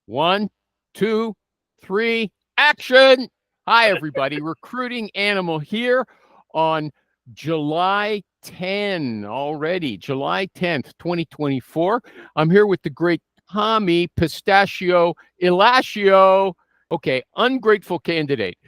One, two, three, action. Hi, everybody. Recruiting Animal here on July 10 already, July 10th, 2024. I'm here with the great Tommy Pistachio Elascio. Okay, ungrateful candidate.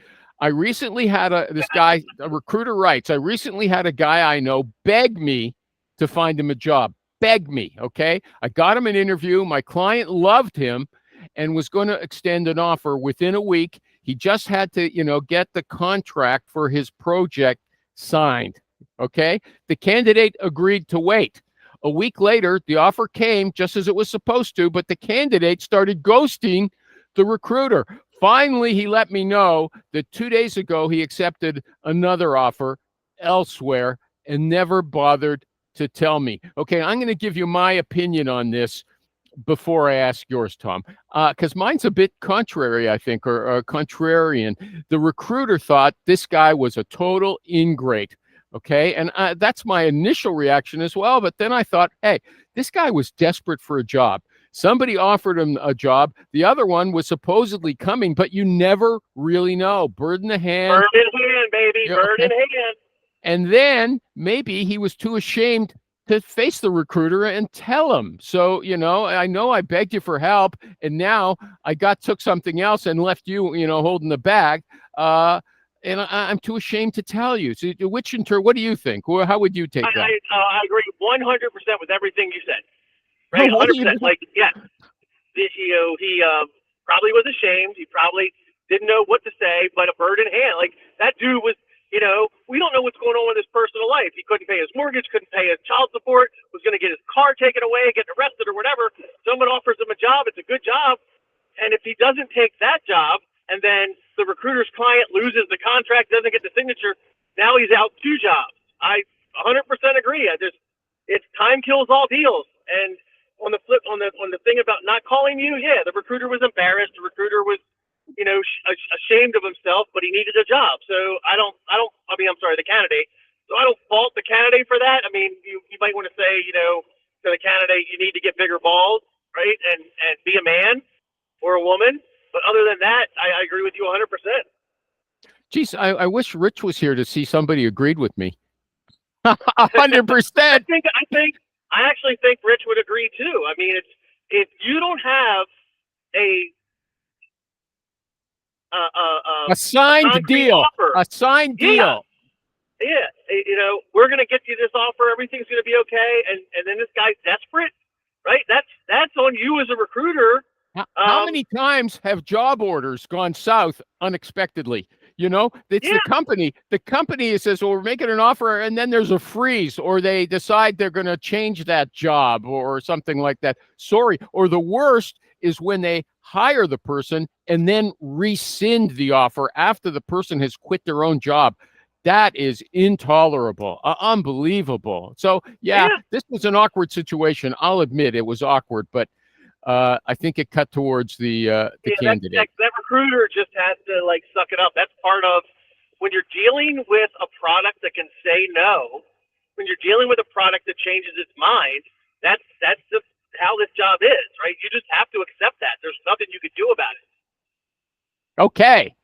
I recently had this guy, a recruiter writes, I recently had a guy I know beg me to find him a job. Beg me, okay? I got him an interview. My client loved him and was going to extend an offer within a week. He just had to, get the contract for his project signed. Okay. The candidate agreed to wait. A week later, the offer came just as it was supposed to, but the candidate started ghosting the recruiter. Finally, he let me know that 2 days ago he accepted another offer elsewhere and never bothered to tell me. Okay, I'm going to give you my opinion on this before I ask yours, Tom, because mine's a bit contrary, I think, or contrarian. The recruiter thought this guy was a total ingrate, okay? And that's my initial reaction as well. But then I thought, hey, this guy was desperate for a job. Somebody offered him a job. The other one was supposedly coming, but you never really know. Bird in the hand. Bird in hand, baby. Yeah, bird in hand. And then maybe he was too ashamed to face the recruiter and tell him. So, I know I begged you for help, and now I took something else and left you, holding the bag. And I'm too ashamed to tell you. So, what do you think? How would you take that? I agree 100% with everything you said. Right, 100%. Like, yeah, he probably was ashamed. He probably didn't know what to say, but a bird in hand. Like, that dude was, we don't know what's going on with his personal life. He couldn't pay his mortgage, couldn't pay his child support, was going to get his car taken away, get arrested or whatever. Someone offers him a job. It's a good job. And if he doesn't take that job and then the recruiter's client loses the contract, doesn't get the signature, now he's out 2 jobs. I 100% agree. It's time kills all deals. And on the flip, on the thing about not calling you, yeah, the recruiter was embarrassed. The recruiter was, ashamed of himself, but he needed a job. So I'm sorry, the candidate. So I don't fault the candidate for that. I mean, you might want to say, to the candidate, you need to get bigger balls, right? And be a man or a woman. But other than that, I agree with you 100%. Geez, I wish Rich was here to see somebody agreed with me. 100%. I actually think Rich would agree too. I mean, if you don't have a signed deal, a signed deal. Yeah, we're going to get you this offer. Everything's going to be okay. And then this guy's desperate, right? That's on you as a recruiter. How many times have job orders gone south unexpectedly? It's the company. The company says, well, we're making an offer, and then there's a freeze, or they decide they're going to change that job or something like that. Sorry. Or the worst is when they hire the person and then rescind the offer after the person has quit their own job. That is intolerable, unbelievable. So, yeah, this was an awkward situation. I'll admit it was awkward, but I think it cut towards the candidate. That recruiter just has to suck it up. That's part of when you're dealing with a product that can say no. When you're dealing with a product that changes its mind, that's just how this job is, right? You just have to accept that. There's nothing you can do about it. Okay.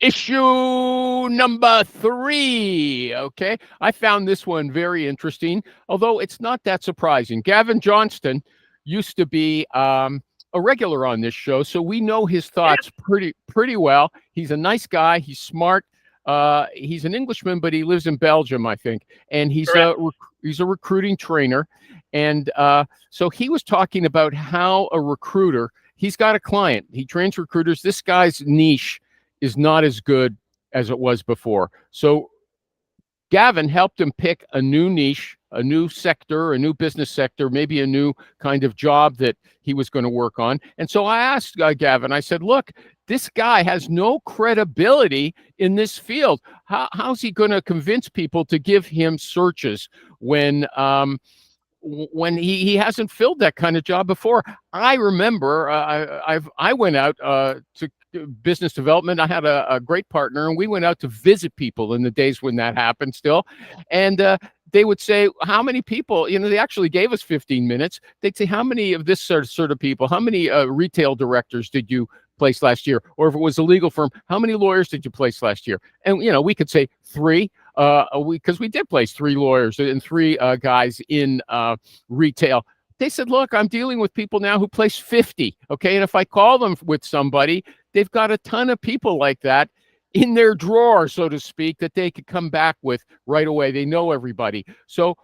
Issue number 3. Okay. I found this one very interesting, although it's not that surprising. Gavin Johnston used to be a regular on this show, so we know his thoughts pretty well. He's a nice guy. He's smart. He's an Englishman, but he lives in Belgium, I think, and he's a recruiting trainer. And so he was talking about how a recruiter, he's got a client. He trains recruiters. This guy's niche is not as good as it was before. So Gavin helped him pick a new niche, a new sector, a new business sector, maybe a new kind of job that he was going to work on. And so I asked Gavin, I said, look, this guy has no credibility in this field. How's he going to convince people to give him searches when he hasn't filled that kind of job before? I remember I went out to business development. I had a great partner, and we went out to visit people in the days when that happened still. And they would say, how many people, they actually gave us 15 minutes. They'd say, how many of this sort of people, how many retail directors did you place last year? Or if it was a legal firm, how many lawyers did you place last year? And, we could say 3, because we did place 3 lawyers and 3 guys in retail. They said, look, I'm dealing with people now who place 50. Okay. And if I call them with somebody, they've got a ton of people like that in their drawer, so to speak, that they could come back with right away. They know everybody. So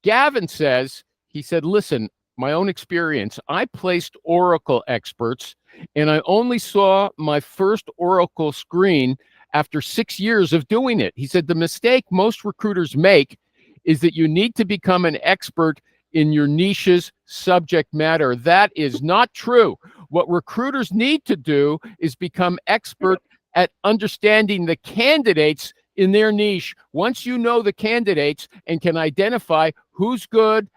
Gavin says, he said, listen, my own experience, I placed Oracle experts, and I only saw my first Oracle screen after 6 years of doing it. He said, the mistake most recruiters make is that you need to become an expert in your niche's subject matter. That is not true. What recruiters need to do is become expert at understanding the candidates in their niche. Once you know the candidates and can identify who's good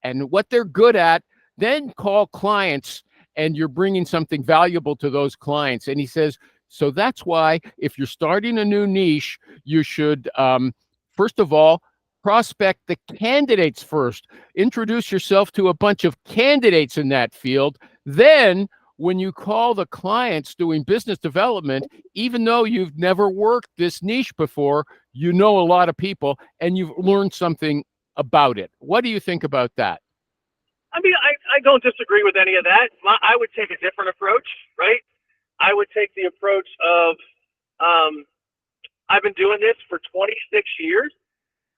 and what they're good at, then call clients, and you're bringing something valuable to those clients. And he says, so that's why if you're starting a new niche, you should, first of all, prospect the candidates first. Introduce yourself to a bunch of candidates in that field. Then when you call the clients doing business development, even though you've never worked this niche before, you know a lot of people and you've learned something about it. What do you think about that? I mean, I don't disagree with any of that. I would take a different approach, right? I would take the approach of, I've been doing this for 26 years.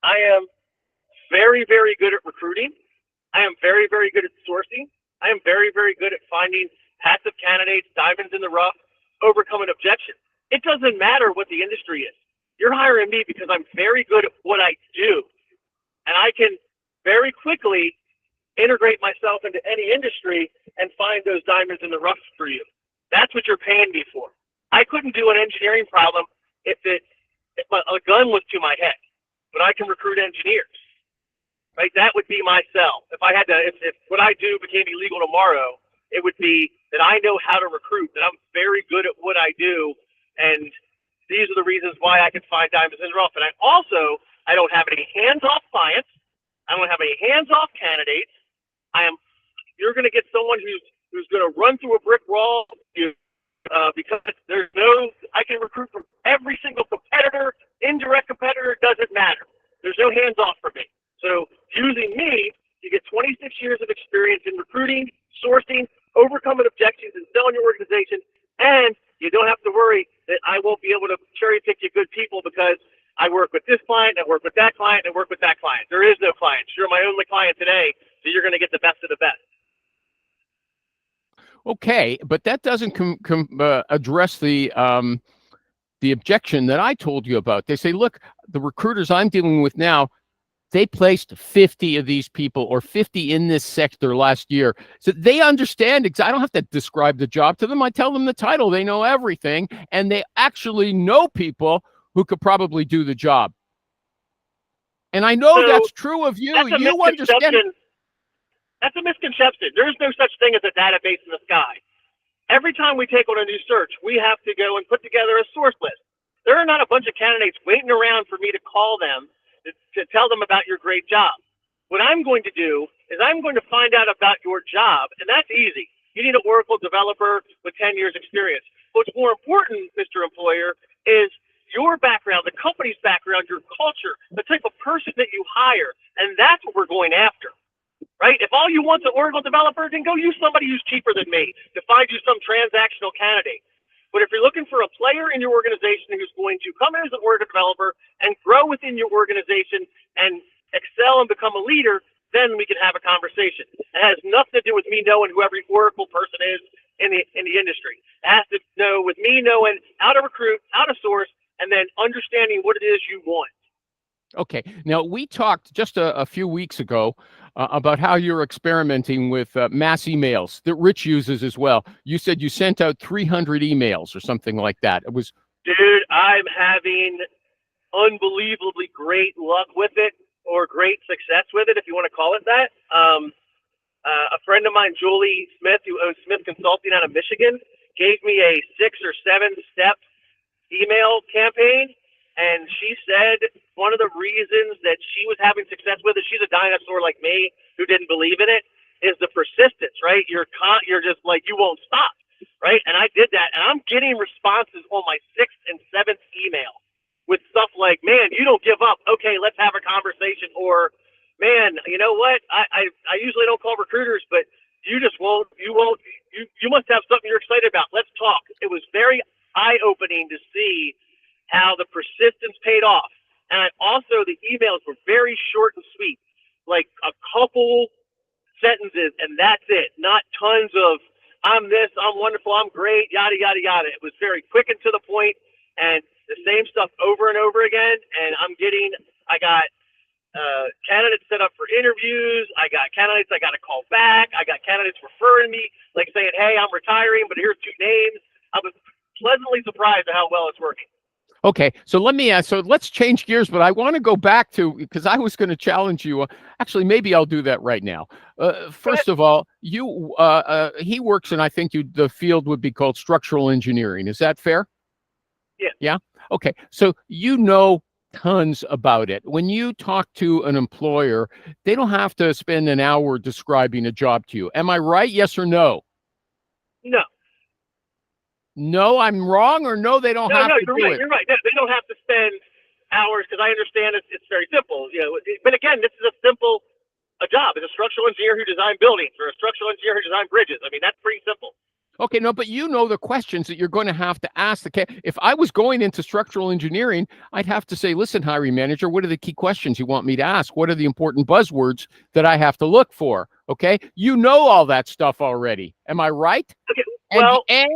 I am very, very good at recruiting. I am very, very good at sourcing. I am very, very good at finding passive candidates, diamonds in the rough, overcoming objections. It doesn't matter what the industry is. You're hiring me because I'm very good at what I do. And I can very quickly integrate myself into any industry and find those diamonds in the rough for you. That's what you're paying me for. I couldn't do an engineering problem if a gun was to my head, but I can recruit engineers. Right? That would be my sell. If what I do became illegal tomorrow, it would be that I know how to recruit, that I'm very good at what I do, and these are the reasons why I can find diamonds in the rough. And I don't have any hands-off clients. I don't have any hands-off candidates. You're going to get someone who's going to run through a brick wall because I can recruit from every single competitor, indirect competitor, doesn't matter. There's no hands-off for me. So using me, you get 26 years of experience in recruiting, sourcing, overcoming objections, and selling your organization, and you don't have to worry that I won't be able to cherry pick you good people because I work with this client, I work with that client, I work with that client. There is no clients. You're my only client today, so you're going to get the best of the best. Okay, but that doesn't address the objection that I told you about. They say, look, the recruiters I'm dealing with now, they placed 50 of these people or 50 in this sector last year. So they understand. I don't have to describe the job to them. I tell them the title. They know everything. And they actually know people who could probably do the job. And I know that's true of you. You understand. That's a misconception. There's no such thing as a database in the sky. Every time we take on a new search, we have to go and put together a source list. There are not a bunch of candidates waiting around for me to call them to tell them about your great job. What I'm going to do is I'm going to find out about your job, and that's easy. You need an Oracle developer with 10 years experience. What's more important, Mr. Employer, is your background, the company's background, your culture, the type of person that you hire, and that's what we're going after, right? If all you want is an Oracle developer, then go use somebody who's cheaper than me to find you some transactional candidate. But if you're looking for a player in your organization who's going to come in as an Oracle developer and grow within your organization and excel and become a leader, then we can have a conversation. It has nothing to do with me knowing who every Oracle person is in the industry. It has to do with me knowing how to recruit, how to source, and then understanding what it is you want. Okay. Now, we talked just a few weeks ago about how you're experimenting with mass emails that Rich uses as well. You said you sent out 300 emails or something like that. It was, dude, I'm having unbelievably great luck with it, or great success with it, if you want to call it that. A friend of mine, Julie Smith, who owns Smith Consulting out of Michigan, gave me a 6 or 7 step email campaign and she said one of the reasons that she was having success with it, she's a dinosaur like me who didn't believe in it, is the persistence, right? You're just like, you won't stop, right? And I did that, and I'm getting responses on my 6th and 7th email with stuff like, man, you don't give up. Okay, let's have a conversation. Or, man, you know what? I usually don't call recruiters, but you just won't, you must have something you're excited about. Let's talk. It was very eye-opening to see how the persistence paid off. And also the emails were very short and sweet, like a couple sentences, and that's it. Not tons of, I'm this, I'm wonderful, I'm great, yada, yada, yada. It was very quick and to the point, and the same stuff over and over again. And I got candidates set up for interviews. I got candidates I got to call back. I got candidates referring me, like saying, hey, I'm retiring, but here's 2 names. I was pleasantly surprised at how well it's working. Okay, so let me ask. So let's change gears, but I want to go back to, because I was going to challenge you. Actually, maybe I'll do that right now. First of all, he works in, I think the field would be called structural engineering. Is that fair? Yeah. Yeah. Okay. So you know tons about it. When you talk to an employer, they don't have to spend an hour describing a job to you. Am I right? Yes or no? No. No, I'm wrong, or no, they don't have to do it. You're right. They don't have to spend hours, because I understand it's very simple. But again, this is a job. It's a structural engineer who designed buildings, or a structural engineer who designed bridges. I mean, that's pretty simple. Okay, no, but you know the questions that you're going to have to ask. If I was going into structural engineering, I'd have to say, listen, hiring manager, what are the key questions you want me to ask? What are the important buzzwords that I have to look for? Okay, you know all that stuff already. Am I right? Okay, well, but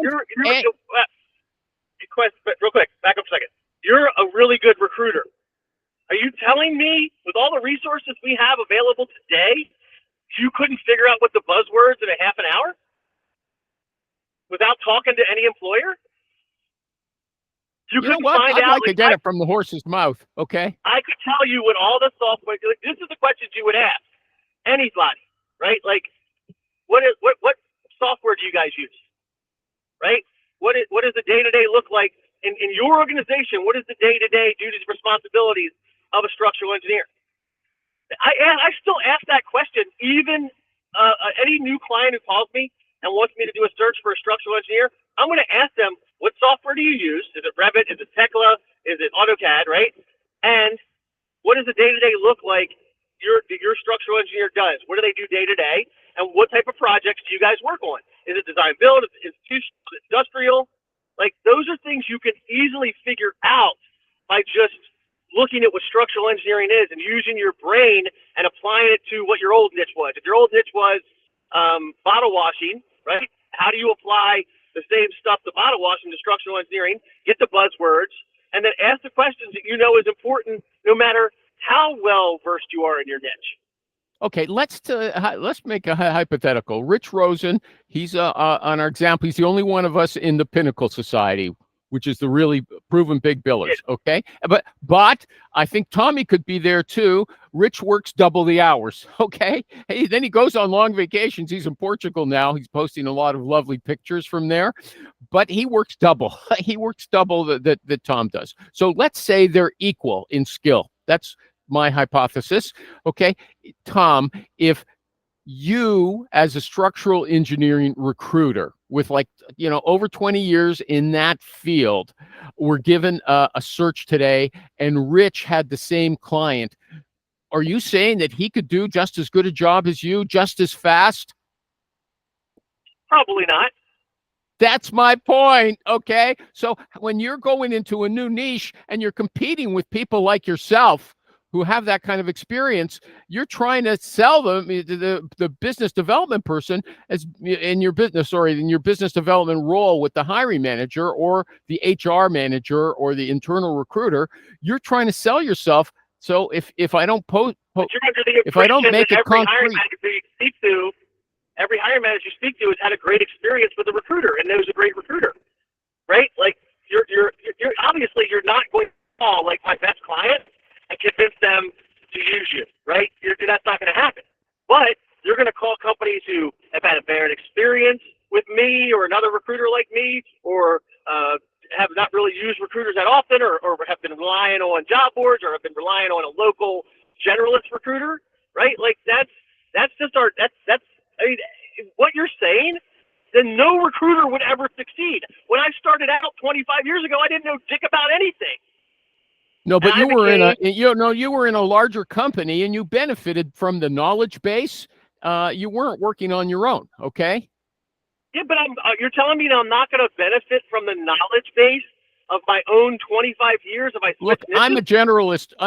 real quick, back up a second. You're a really good recruiter. Are you telling me, with all the resources we have available today, you couldn't figure out what the buzzwords in a half an hour? Without talking to any employer? You know what? I'd like to get it from the horse's mouth, okay? I could tell you what all the software, this is the questions you would ask anybody, right? Like, what software do you guys use, right? What does the day-to-day look like in your organization? What is the day-to-day duties and responsibilities of a structural engineer? I still ask that question, even any new client who calls me and wants me to do a search for a structural engineer. I'm going to ask them, what software do you use? Is it Revit? Is it Tekla? Is it AutoCAD, right? And what does the day-to-day look like your structural engineer does? What do they do day-to-day? And what type of projects do you guys work on? Is it design build? Is it institutional? Is it industrial? Like, those are things you can easily figure out by just looking at what structural engineering is and using your brain and applying it to what your old niche was. If your old niche was bottle washing, right? How do you apply the same stuff to bottle washing to structural engineering? Get the buzzwords, and then ask the questions that you know is important, no matter how well versed you are in your niche. Okay, let's make a hypothetical. Rich Rosen, he's on our example. He's the only one of us in the Pinnacle Society, which is the really proven big billers. Okay, but I think Tommy could be there too. Rich works double the hours. Okay, then he goes on long vacations. He's in Portugal now. He's posting a lot of lovely pictures from there, but he works double. He works double that Tom does. So let's say they're equal in skill. That's my hypothesis. Okay, Tom, if you as a structural engineering recruiter with over 20 years in that field were given a search today, and Rich had the same client, are you saying that he could do just as good a job as you, just as fast? Probably not. That's my point. Okay, so when you're going into a new niche and you're competing with people like yourself who have that kind of experience, you're trying to sell them, the business development person, as in your business development role with the hiring manager or the HR manager or the internal recruiter. You're trying to sell yourself. So if I don't if I don't make it concrete, every hiring manager you speak to has had a great experience with a recruiter and knows a great recruiter, right? Like, you're obviously you're not going to call like my best client and convince them to use you, right? That's not going to happen. But you're going to call companies who have had a bad experience with me or another recruiter like me, or have not really used recruiters that often, or have been relying on job boards, or have been relying on a local generalist recruiter, right? Like that's just that's I mean, what you're saying, then no recruiter would ever succeed. When I started out 25 years ago, I didn't know dick about anything. No, but you were you were in a larger company and you benefited from the knowledge base. You weren't working on your own, okay? Yeah, but you're telling me that I'm not going to benefit from the knowledge base of my own 25 years if I switch Look, niches? I'm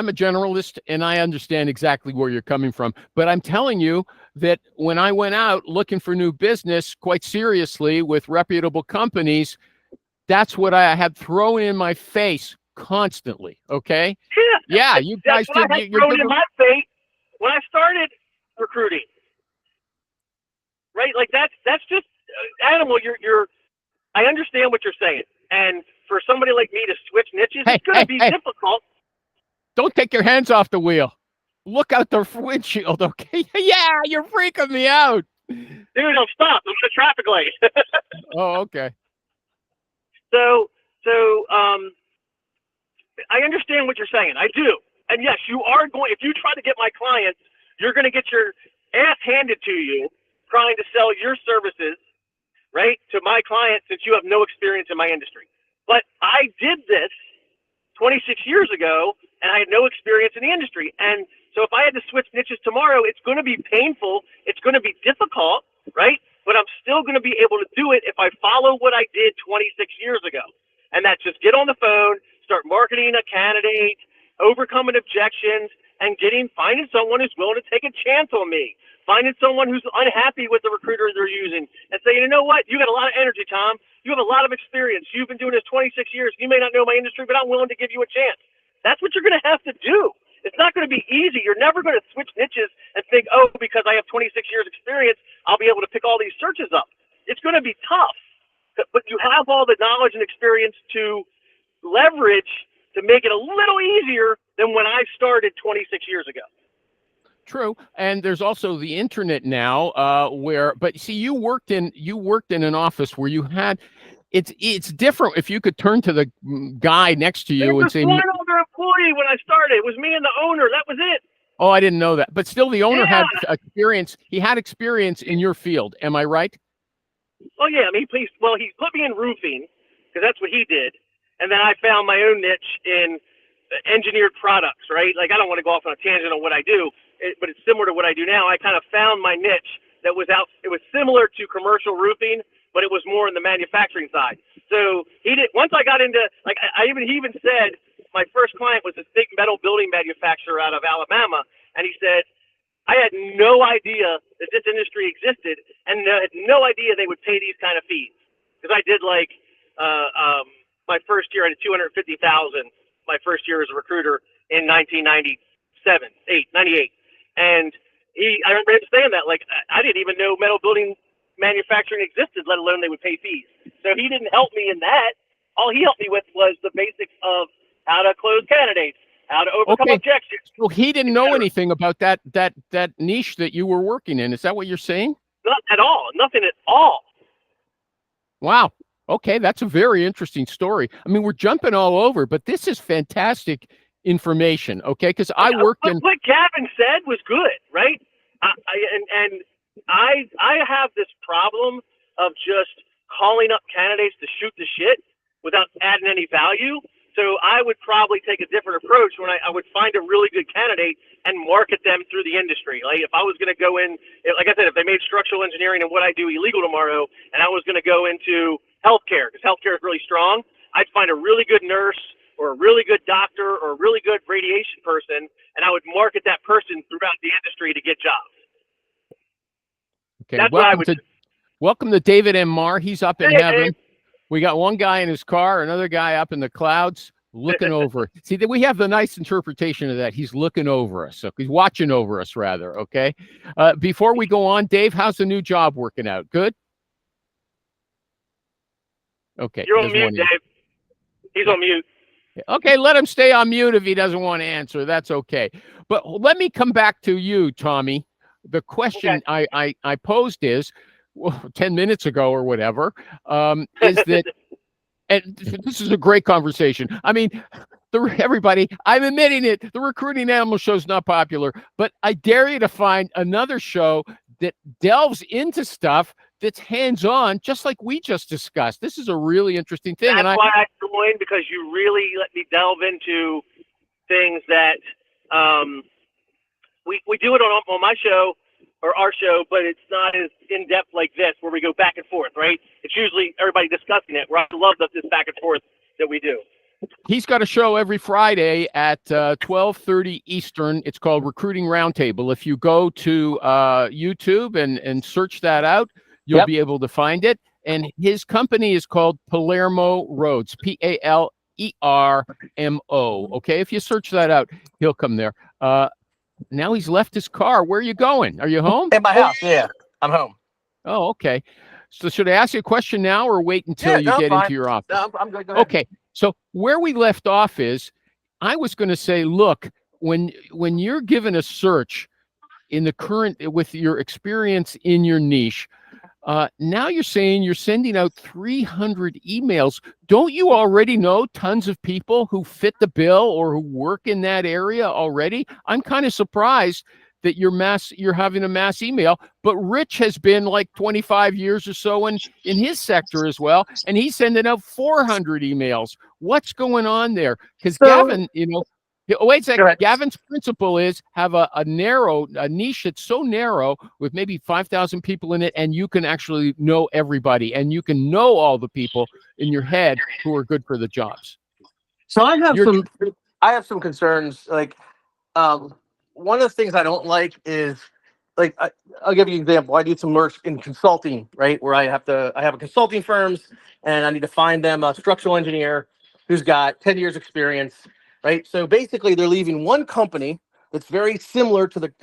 a generalist, and I understand exactly where you're coming from. But I'm telling you that when I went out looking for new business, quite seriously, with reputable companies, that's what I had thrown in my face constantly. Okay? Yeah, you guys that's what I had thrown in my face when I started recruiting. Right? Like that's just Animal. I understand what you're saying, and for somebody like me to switch niches, it's going to be difficult. Don't take your hands off the wheel. Look out the windshield, okay? Yeah, you're freaking me out. Dude, I'll stop. I'm at a traffic light. Oh, okay. So, I understand what you're saying. I do. And yes, you are going, if you try to get my clients, you're going to get your ass handed to you trying to sell your services, right, to my client, since you have no experience in my industry. But I did this 26 years ago, and I had no experience in the industry. And so if I had to switch niches tomorrow, it's going to be painful. It's going to be difficult, right? But I'm still going to be able to do it if I follow what I did 26 years ago. And that's just get on the phone, start marketing a candidate, overcoming objections, and finding someone who's willing to take a chance on me. Finding someone who's unhappy with the recruiter they're using and saying, you know what, you got a lot of energy, Tom. You have a lot of experience. You've been doing this 26 years. You may not know my industry, but I'm willing to give you a chance. That's what you're going to have to do. It's not going to be easy. You're never going to switch niches and think, oh, because I have 26 years experience, I'll be able to pick all these searches up. It's going to be tough, but you have all the knowledge and experience to leverage to make it a little easier than when I started 26 years ago. True, and there's also the internet now, but see, you worked in an office where you had, it's different. If you could turn to the guy next to you and say, "One other employee when I started, it was me and the owner. That was it." Oh, I didn't know that, but still, the owner had experience. He had experience in your field. Am I right? Oh yeah, I mean, he put me in roofing because that's what he did, and then I found my own niche in engineered products. Right? Like I don't want to go off on a tangent on what I do. But it's similar to what I do now. I kind of found my niche that was out. It was similar to commercial roofing, but it was more in the manufacturing side. So once I got into, like, he even said, my first client was this big metal building manufacturer out of Alabama. And he said, I had no idea that this industry existed and had no idea they would pay these kind of fees. Because I did my first year, I did $250,000 my first year as a recruiter in 1997, 98. And I remember him saying that, like, I didn't even know metal building manufacturing existed, let alone they would pay fees. So he didn't help me in that. All he helped me with was the basics of how to close candidates, how to overcome objections. Well, he didn't know anything about that niche that you were working in. Is that what you're saying? Not at all. Nothing at all. Wow. Okay, that's a very interesting story. I mean, we're jumping all over, but this is fantastic information, okay? Because I worked in. What Gavin said was good, right? I have this problem of just calling up candidates to shoot the shit without adding any value. So I would probably take a different approach when I would find a really good candidate and market them through the industry. Like if I was going to go in, like I said, if they made structural engineering and what I do illegal tomorrow, and I was going to go into healthcare because healthcare is really strong, I'd find a really good nurse or a really good doctor or a really good radiation person, and I would market that person throughout the industry to get jobs. Okay, welcome to David M. Marr. He's up in heaven. Dave. We got one guy in his car, another guy up in the clouds looking over. See, that we have the nice interpretation of that. He's looking over us. So he's watching over us, rather, okay? Before we go on, Dave, how's the new job working out? Good? Okay. You're on mute, Dave. He's on mute. Okay, let him stay on mute if he doesn't want to answer. That's okay. But let me come back to you, Tommy. The question I posed is, 10 minutes ago or whatever, is that And this is a great conversation. I mean, everybody, I'm admitting it. The Recruiting Animal Show is not popular, but I dare you to find another show that delves into stuff that's hands-on, just like we just discussed. This is a really interesting thing. That's why I joined, because you really let me delve into things that we do it on my show or our show, but it's not as in-depth like this where we go back and forth, right? It's usually everybody discussing it, where I love this back and forth that we do. He's got a show every Friday at 12:30 Eastern. It's called Recruiting Roundtable. If you go to YouTube and search that out, you'll be able to find it. And his company is called Palermo Rhodes, Palermo. Okay, if you search that out, he'll come there. Now he's left his car. Where are you going? Are you home? At my house, yeah. I'm home. Oh, okay. So should I ask you a question now or wait until you get into your office? No, I'm good. Go ahead. Okay. So where we left off is, I was going to say, look, when you're given a search in the current, with your experience in your niche, now you're saying you're sending out 300 emails. Don't you already know tons of people who fit the bill or who work in that area already? I'm kind of surprised that you're having a mass email, but Rich has been like 25 years or so in his sector as well, and he's sending out 400 emails. What's going on there? Because Gavin, wait a second. Gavin's principle is have a niche that's so narrow with maybe 5,000 people in it, and you can actually know everybody, and you can know all the people in your head who are good for the jobs. So I have some concerns. Like, one of the things I don't like is, like, I'll give you an example. I do some work in consulting, right? Where I have a consulting firms, and I need to find them a structural engineer who's got 10 years experience, right? So basically they're leaving one company that's very similar to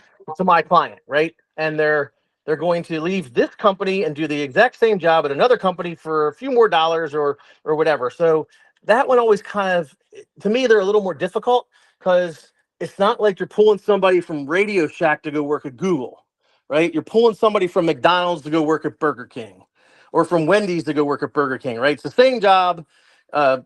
my client, right? And they're going to leave this company and do the exact same job at another company for a few more dollars or whatever. So that one always kind of, to me, they're a little more difficult, because it's not like you're pulling somebody from Radio Shack to go work at Google, right? You're pulling somebody from McDonald's to go work at Burger King, or from Wendy's to go work at Burger King, right? It's the same job,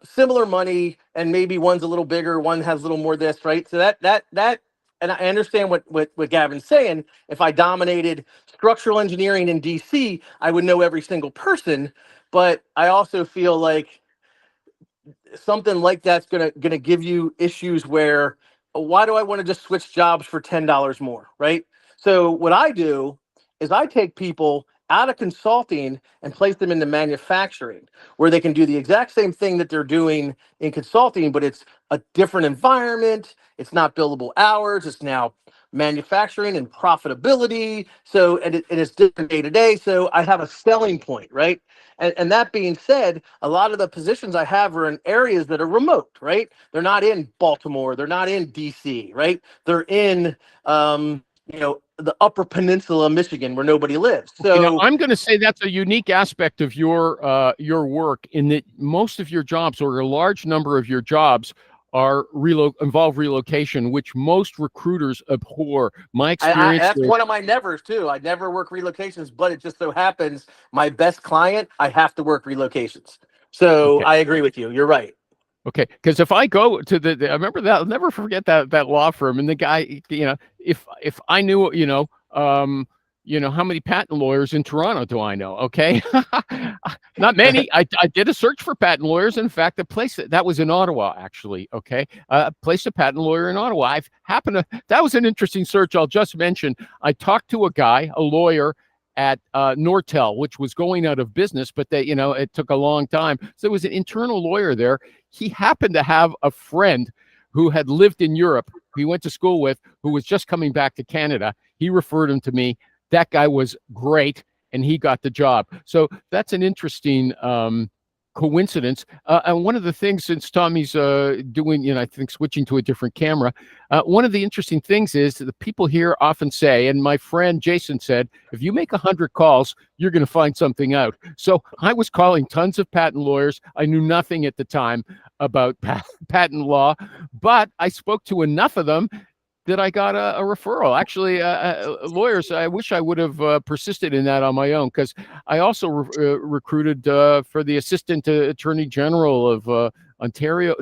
similar money, and maybe one's a little bigger, one has a little more this, right? So that, and I understand what Gavin's saying. If I dominated structural engineering in DC, I would know every single person, but I also feel like something like that's gonna give you issues where, why do I want to just switch jobs for $10 more, right? So what I do is I take people out of consulting and place them into manufacturing, where they can do the exact same thing that they're doing in consulting, but it's a different environment. It's not billable hours. It's now manufacturing and profitability. So, and it's different day to day. So I have a selling point, right? And that being said, a lot of the positions I have are in areas that are remote, right? They're not in Baltimore. They're not in DC, right? They're in, the Upper Peninsula of Michigan, where nobody lives. So I'm going to say that's a unique aspect of your work, in that most of your jobs, or a large number of your jobs, are involve relocation, which most recruiters abhor. My experience, that's one of my nevers too. I never work relocations, but it just so happens my best client, I have to work relocations. So okay. I agree with you. You're right. Okay, because if I go to I remember that, I'll never forget that law firm, and the guy, if I knew, how many patent lawyers in Toronto do I know? Okay, not many. I did a search for patent lawyers. In fact, the place that was in Ottawa, actually. Okay, placed a patent lawyer in Ottawa. That was an interesting search. I'll just mention, I talked to a lawyer at Nortel, which was going out of business, but it took a long time. So there was an internal lawyer there. He happened to have a friend who had lived in Europe, he went to school with, who was just coming back to Canada. He referred him to me. That guy was great, and he got the job. So that's an interesting coincidence. And one of the things, since Tommy's doing, I think, switching to a different camera, one of the interesting things is that the people here often say, and my friend Jason said, if you make 100 calls, you're going to find something out. So I was calling tons of patent lawyers. I knew nothing at the time about patent law, but I spoke to enough of them that I got a referral. Actually, lawyers, I wish I would have persisted in that on my own, because I also recruited for the assistant attorney general of Ontario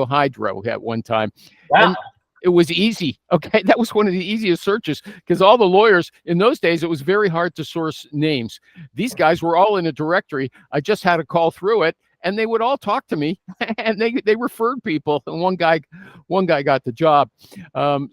Hydro at one time. Wow. And it was easy. Okay, that was one of the easiest searches, because all the lawyers in those days, it was very hard to source names. These guys were all in a directory. I just had to call through it, and they would all talk to me, and they referred people. And one guy got the job.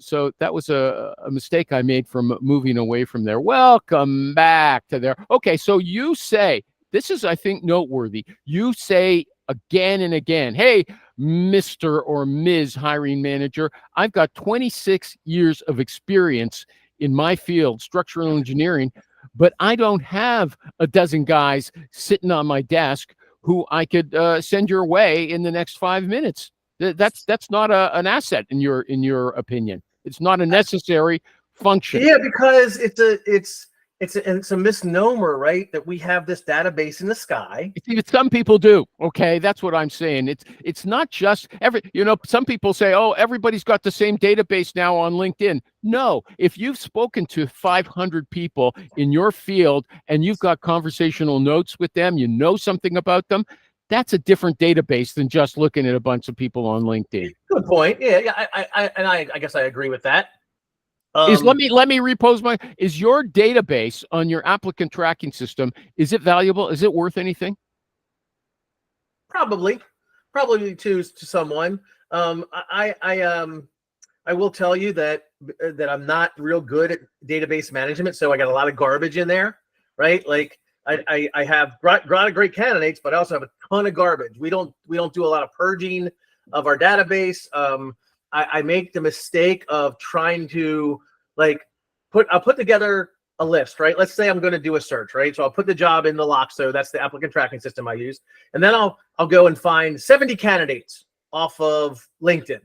So that was a mistake I made from moving away from there. Welcome back to there. Okay, so you say, this is, I think, noteworthy. You say again and again, hey, Mr. or Ms. hiring manager, I've got 26 years of experience in my field, structural engineering, but I don't have a dozen guys sitting on my desk who I could send your way in the next 5 minutes. That's not an asset in your opinion. It's not a necessary function. Yeah, because it's a misnomer, right? That we have this database in the sky. Some people do. Okay, that's what I'm saying. It's not just some people say, oh, everybody's got the same database now on LinkedIn. No, if you've spoken to 500 people in your field and you've got conversational notes with them, you know something about them, that's a different database than just looking at a bunch of people on LinkedIn. Good point. Yeah. I guess I agree with that. Let me repose is your database on your applicant tracking system, is it valuable? Is it worth anything? Probably to someone. I will tell you that I'm not real good at database management, so I got a lot of garbage in there, right? Like I have a lot of great candidates, but I also have a ton of garbage. We don't do a lot of purging of our database. I make the mistake of trying to I'll put together a list, right? Let's say I'm going to do a search, right? So I'll put the job in the Loxo, that's the applicant tracking system I use, and then I'll go and find 70 candidates off of LinkedIn,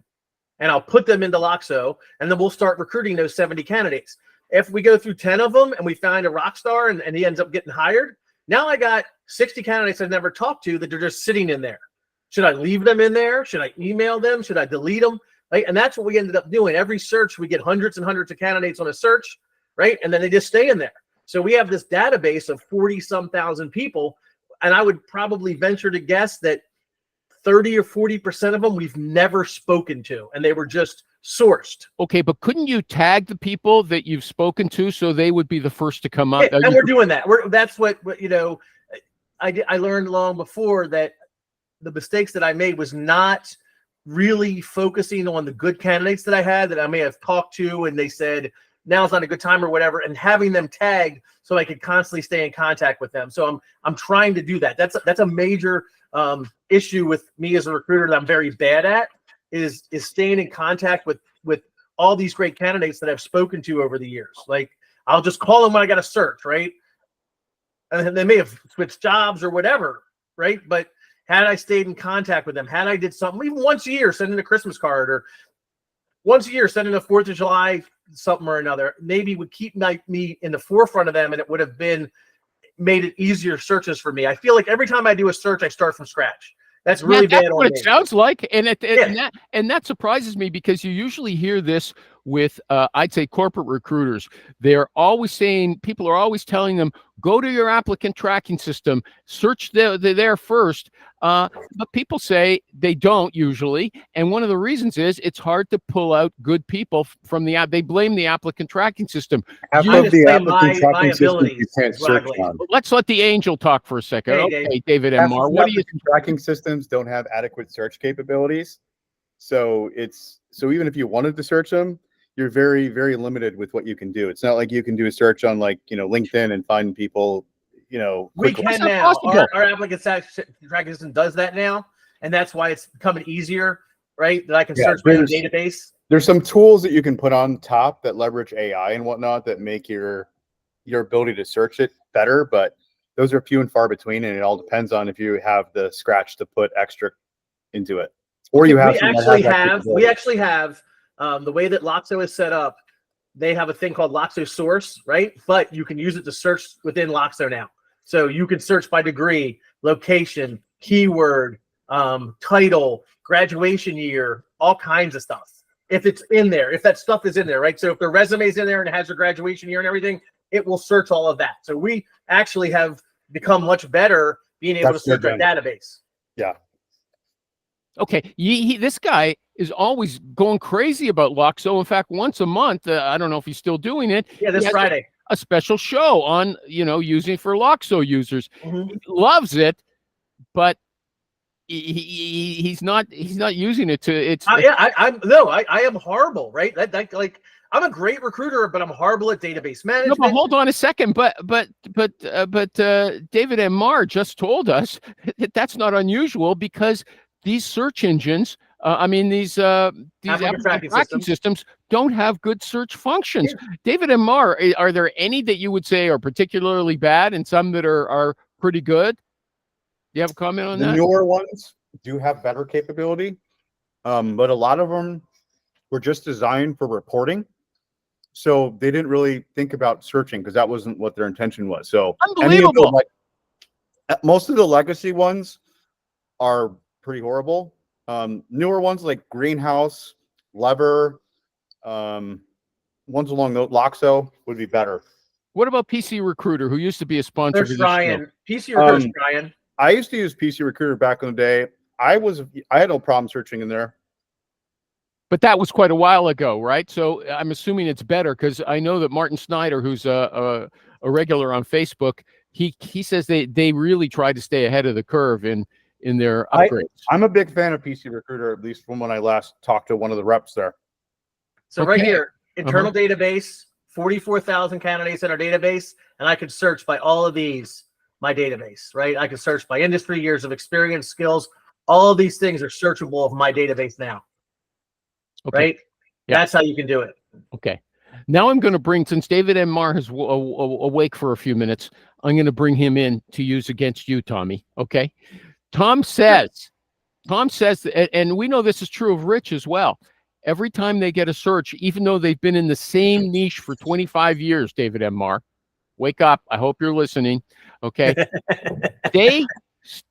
and I'll put them into Loxo, and then we'll start recruiting those 70 candidates. If we go through 10 of them and we find a rock star and he ends up getting hired, now I got 60 candidates I've never talked to that they're just sitting in there. Should I leave them in there? Should I email them? Should I delete them? Right? And that's what we ended up doing. Every search, we get hundreds and hundreds of candidates on a search, right? And then they just stay in there. So we have this database of 40-some thousand people, and I would probably venture to guess that 30 or 40% of them we've never spoken to, and they were just sourced. Okay, but couldn't you tag the people that you've spoken to so they would be the first to come up? Yeah, and we're doing that. That's what I learned long before, that the mistakes that I made was not really focusing on the good candidates that I had that I may have talked to, and they said now's not a good time or whatever, and having them tagged so I could constantly stay in contact with them. So I'm trying to do that. That's a major issue with me as a recruiter that I'm very bad at, is staying in contact with all these great candidates that I've spoken to over the years. Like, I'll just call them when I got a search, right? And they may have switched jobs or whatever, right? But had I stayed in contact with them, had I did something, even once a year, sending a Christmas card, or once a year sending a 4th of July something or another, maybe would keep me in the forefront of them, and it would have made it easier searches for me. I feel like every time I do a search, I start from scratch. That's really bad. That's what it sounds like, and that surprises me, because you usually hear this with I'd say corporate recruiters. They're always saying, people are always telling them, go to your applicant tracking system, search there first. But people say they don't usually, and one of the reasons is it's hard to pull out good people from the app. They blame the applicant tracking system. Half of the applicant tracking system you can't search on. Let's let the angel talk for a second. Okay, David M. Marr, what do you think? Tracking systems don't have adequate search capabilities, so even if you wanted to search them, you're very, very limited with what you can do. It's not like you can do a search on LinkedIn and find people. We can now. Our applicant tracking system does that now, and that's why it's becoming easier, right? That I can search by the database. There's some tools that you can put on top that leverage AI and whatnot that make your ability to search it better, but those are few and far between, and it all depends on if you have the scratch to put extra into it, or you have. We actually have the way that Loxo is set up. They have a thing called Loxo Source, right? But you can use it to search within Loxo now. So you can search by degree, location, keyword, title, graduation year, all kinds of stuff. if it's in there, if that stuff is in there, right? So if their resume's in there and it has their graduation year and everything, it will search all of that. So we actually have become much better being able to search our database. Yeah. Okay, this guy is always going crazy about Loxo. In fact, once a month, I don't know if he's still doing it. Yeah, this Friday. A special show on, using for Loxo users. He loves it, but he's not using it to. It's I am horrible, right? Like I'm a great recruiter, but I'm horrible at database management. No, but hold on a second. But David M. Marr just told us that that's not unusual because these search engines, these tracking systems don't have good search functions. Yeah. David M. Marr, are there any that you would say are particularly bad and some that are pretty good? Do you have a comment on that? The newer ones do have better capability, but a lot of them were just designed for reporting. So they didn't really think about searching because that wasn't what their intention was. So unbelievable. Most of the legacy ones are pretty horrible. Newer ones like Greenhouse, Lever, ones along the Loxo would be better. What about PC Recruiter, who used to be a sponsor? There's Ryan. PC Recruiter's Ryan. I used to use PC Recruiter back in the day. I had no problem searching in there. But that was quite a while ago, right? So I'm assuming it's better because I know that Martin Snyder, who's a regular on Facebook, he says they really try to stay ahead of the curve in their upgrades. I'm a big fan of PC Recruiter, at least from when I last talked to one of the reps there. So right here, internal database, 44,000 candidates in our database, and I could search by all of these, my database, right? I could search by industry, years of experience, skills. All of these things are searchable of my database now. Okay. Right? Yeah. That's how you can do it. Okay. Now I'm going to bring, since David M. Marr is awake for a few minutes, I'm going to bring him in to use against you, Tommy. Okay. Tom says, and we know this is true of Rich as well. Every time they get a search, even though they've been in the same niche for 25 years, David M. Marr, wake up. I hope you're listening. Okay. They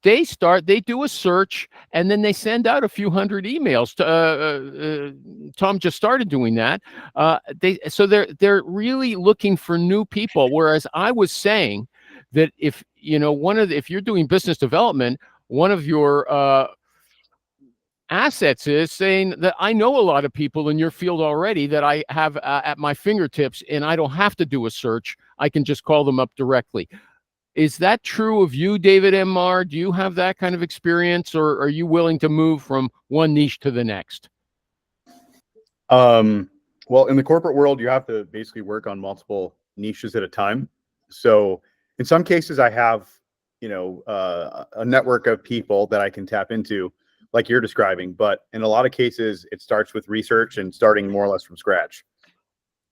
do a search and then they send out a few hundred emails to, Tom just started doing that. They're really looking for new people. Whereas I was saying that if you're doing business development, one of your assets is saying that I know a lot of people in your field already that I have at my fingertips, and I don't have to do a search. I can just call them up directly. Is that true of you, David M. Marr? Do you have that kind of experience, or are you willing to move from one niche to the next? Well, in the corporate world, you have to basically work on multiple niches at a time. So in some cases, I have a network of people that I can tap into, like you're describing. But in a lot of cases, it starts with research and starting more or less from scratch.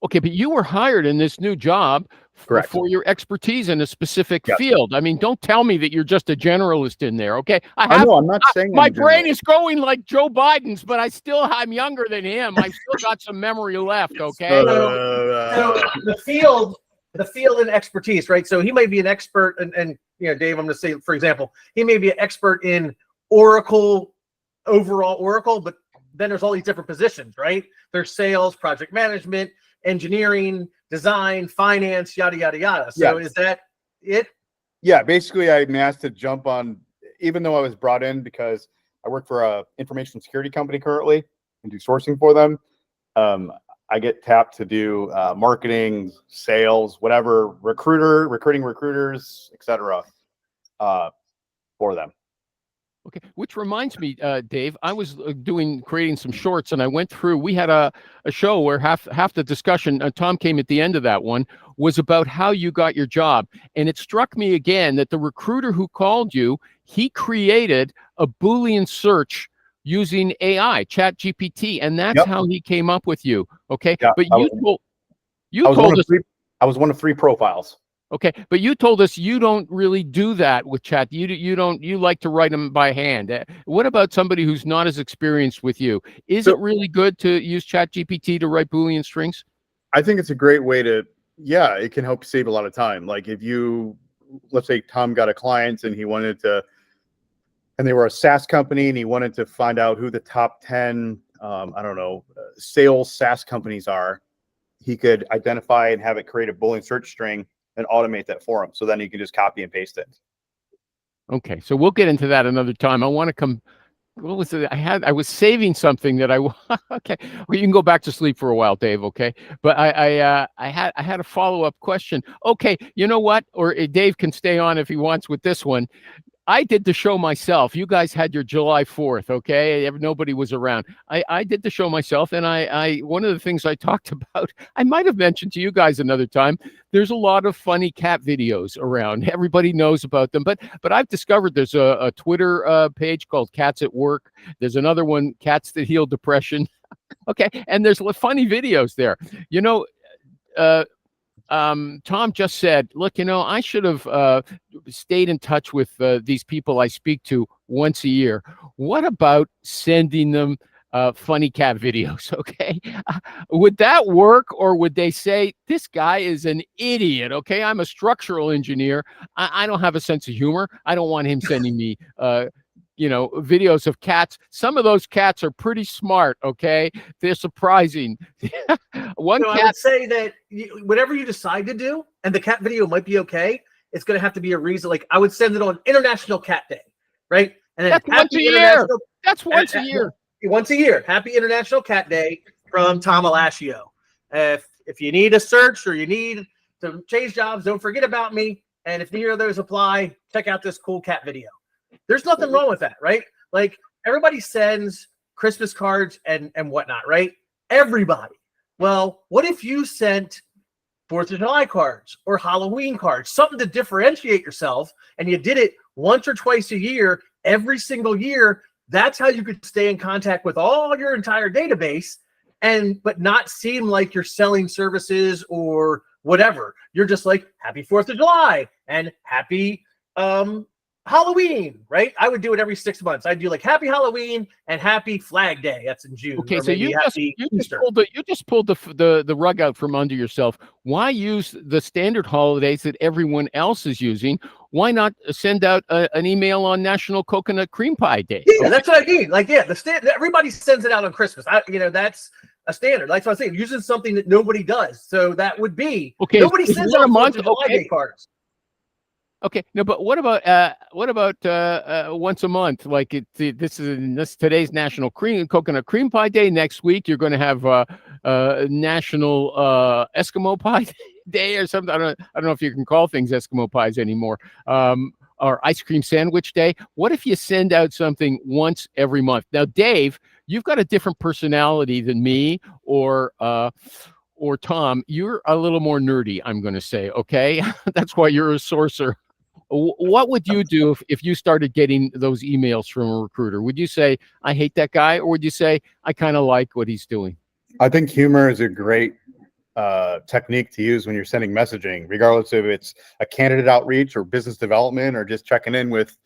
Okay, but you were hired in this new job for your expertise in a specific field. I mean, don't tell me that you're just a generalist in there, okay? I'm not saying my brain is going like Joe Biden's, but I'm younger than him. I've still got some memory left, okay? So the field and expertise, right? So he might be an expert, and Dave, I'm going to say, for example, he may be an expert in Oracle, overall Oracle, but then there's all these different positions, right? There's sales, project management, engineering, design, finance, yada, yada, yada. So is that it? Yeah, basically I'm asked to jump on, even though I was brought in because I work for a information security company currently and do sourcing for them. I get tapped to do marketing, sales, whatever, recruiting recruiters, etc. For them. Okay, which reminds me, Dave, I was creating some shorts, and I went through. We had a show where half the discussion, Tom came at the end of that one, was about how you got your job, and it struck me again that the recruiter who called you, he created a Boolean search using AI, ChatGPT, and that's how he came up with you. Okay, yeah, but I was one of three profiles. Okay, but you told us you don't really do that with chat. You like to write them by hand. What about somebody who's not as experienced with you? Is it really good to use ChatGPT to write Boolean strings? I think it's a great way to, it can help save a lot of time. Like if let's say Tom got a client and and they were a SaaS company and he wanted to find out who the top 10 I don't know, sales SaaS companies are, he could identify and have it create a Boolean search string and automate that for him. So then you can just copy and paste it. Okay, so we'll get into that another time. I want to come. What was it? I was saving something that I. Okay, well, you can go back to sleep for a while, Dave. Okay, but I had a follow-up question. Okay, you know what? Or Dave can stay on if he wants with this one. I did the show myself. You guys had your July 4th, okay? Nobody was around. I did the show myself, and I one of the things I talked about, I might have mentioned to you guys another time, there's a lot of funny cat videos around. Everybody knows about them, but I've discovered there's a Twitter page called Cats at Work. There's another one, Cats That Heal Depression. Okay, and there's funny videos there. You know, Tom just said, look, you know, I should have stayed in touch with these people I speak to once a year. What about sending them funny cat videos? Okay. Would that work, or would they say, this guy is an idiot? Okay. I'm a structural engineer. I don't have a sense of humor. I don't want him sending me videos of cats. Some of those cats are pretty smart. Okay. They're surprising. One cat. I would say that whatever you decide to do, and the cat video might be okay, it's going to have to be a reason. Like, I would send it on International Cat Day, right? And then that's once a year. That's once a year. Once a year. Happy International Cat Day from Tom Alascio. If you need a search or you need to change jobs, don't forget about me. And if neither of those apply, check out this cool cat video. There's nothing wrong with that, right? Like, everybody sends Christmas cards and whatnot, right? Everybody. Well, what if you sent 4th of July cards or Halloween cards, something to differentiate yourself, and you did it once or twice a year, every single year? That's how you could stay in contact with all your entire database, but not seem like you're selling services or whatever. You're just like, happy 4th of July and happy Halloween, right? I would do it every 6 months. I'd do like happy Halloween and happy Flag Day. That's in June. Okay, so you just pulled the rug out from under yourself. Why use the standard holidays that everyone else is using? Why not send out an email on National Coconut Cream Pie Day? Yeah, okay. That's what I mean. Like, yeah, everybody sends it out on Christmas. That's a standard. Like what I'm saying, using something that nobody does. So that would be nobody sends out a month of July Day cards. Okay, no, but what about once a month? Like this is today's National Coconut Cream Pie Day. Next week you're going to have National Eskimo Pie Day or something. I don't know if you can call things Eskimo pies anymore. Or Ice Cream Sandwich Day. What if you send out something once every month? Now, Dave, you've got a different personality than me or Tom. You're a little more nerdy, I'm going to say. Okay, that's why you're a sorcerer. What would you do if you started getting those emails from a recruiter? Would you say, I hate that guy? Or would you say, I kind of like what he's doing? I think humor is a great technique to use when you're sending messaging, regardless if it's a candidate outreach or business development or just checking in with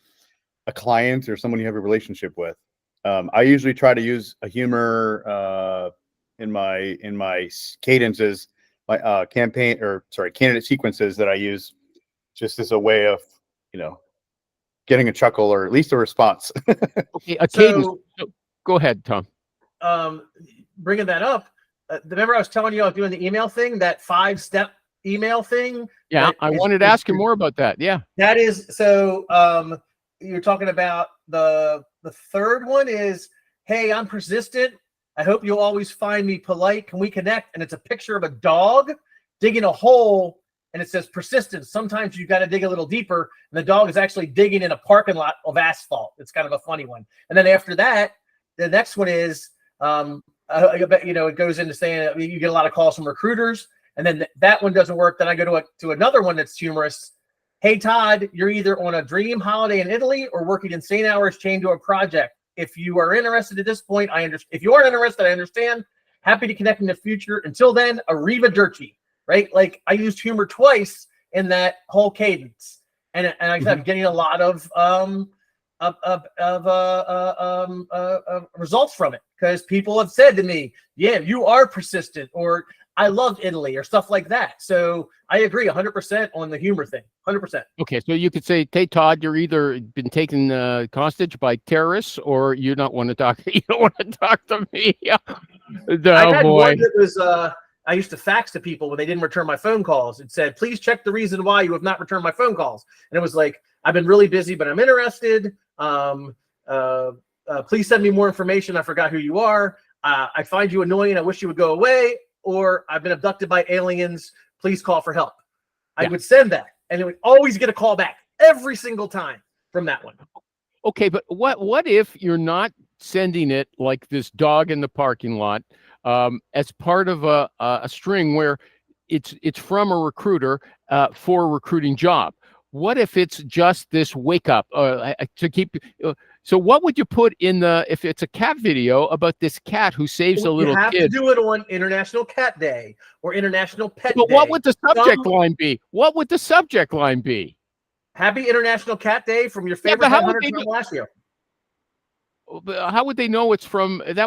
a client or someone you have a relationship with. I usually try to use a humor in my cadences, my candidate sequences that I use just as a way of, getting a chuckle or at least a response. Okay, a cadence. Go ahead, Tom. Bringing that up, remember I was telling you I was doing the email thing, that 5-step email thing? Yeah, I wanted to ask you more about that. Yeah. That is, so you're talking about the third one is, hey, I'm persistent. I hope you'll always find me polite. Can we connect? And it's a picture of a dog digging a hole, and it says persistence. Sometimes you got to dig a little deeper, and the dog is actually digging in a parking lot of asphalt. It's kind of a funny one. And then after that, the next one is, it goes into saying you get a lot of calls from recruiters, and then that one doesn't work. Then I go to another one that's humorous. Hey, Todd, you're either on a dream holiday in Italy or working insane hours chained to a project. If you are interested at this point, I understand. If you aren't interested, I understand. Happy to connect in the future. Until then, arrivederci. Right? Like, I used humor twice in that whole cadence, and I'm getting a lot of results from it, because people have said to me, "Yeah, you are persistent," or I love Italy or stuff like that. So I agree 100% on the humor thing. 100%. Okay, so you could say, "Hey Todd, you're either been taken hostage by terrorists, or you don't want to talk. You don't want to talk to me." I had one that was I used to fax to people when they didn't return my phone calls. It said, "Please check the reason why you have not returned my phone calls." And it was like, "I've been really busy, but I'm interested. Please send me more information. I forgot who you are. I find you annoying. I wish you would go away. Or I've been abducted by aliens. Please call for help." I would send that, and it would always get a call back every single time from that one. Okay, but what if you're not sending it like this dog in the parking lot as part of a string where it's from a recruiter for a recruiting job? What if it's just this wake up to keep? So what would you put in if it's a cat video about this cat who saves a little kid? You have to do it on International Cat Day or International Pet Day. But what would the subject line be? What would the subject line be? Happy International Cat Day from your favorite headhunter, Tom Lassio. How would they know it's from that?